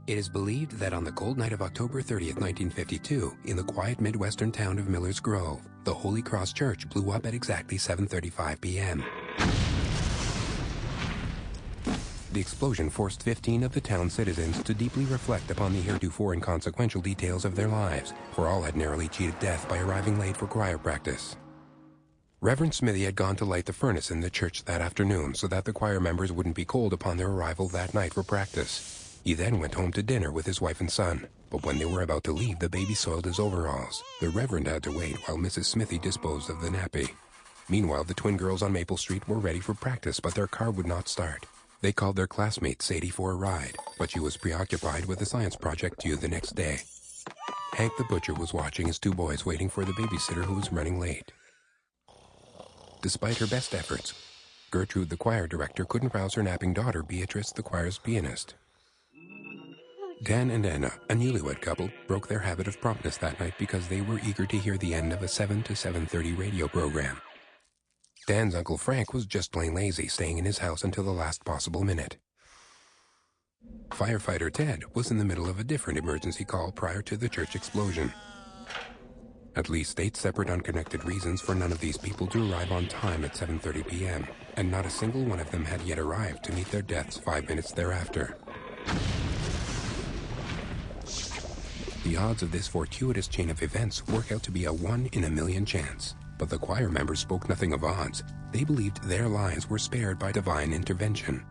It is believed that on the cold night of October 30th, 1952, in the quiet Midwestern town of Miller's Grove, the Holy Cross Church blew up at exactly 7:35 p.m. The explosion forced 15 of the town's citizens to deeply reflect upon the heretofore inconsequential details of their lives, for all had narrowly cheated death by arriving late for choir practice. Reverend Smithy had gone to light the furnace in the church that afternoon so that the choir members wouldn't be cold upon their arrival that night for practice. He then went home to dinner with his wife and son, but when they were about to leave, the baby soiled his overalls. The Reverend had to wait while Mrs. Smithy disposed of the nappy. Meanwhile, the twin girls on Maple Street were ready for practice, but their car would not start. They called their classmate Sadie for a ride, but she was preoccupied with a science project due the next day. Hank the butcher was watching his two boys waiting for the babysitter who was running late. Despite her best efforts, Gertrude, the choir director, couldn't rouse her napping daughter, Beatrice, the choir's pianist. Dan and Anna, a newlywed couple, broke their habit of promptness that night because they were eager to hear the end of a 7 to 7:30 radio program. Dan's Uncle Frank was just plain lazy, staying in his house until the last possible minute. Firefighter Ted was in the middle of a different emergency call prior to the church explosion. At least 8 separate unconnected reasons for none of these people to arrive on time at 7:30 p.m., and not a single one of them had yet arrived to meet their deaths 5 minutes thereafter. The odds of this fortuitous chain of events work out to be a 1 in a million chance. But the choir members spoke nothing of odds. They believed their lives were spared by divine intervention.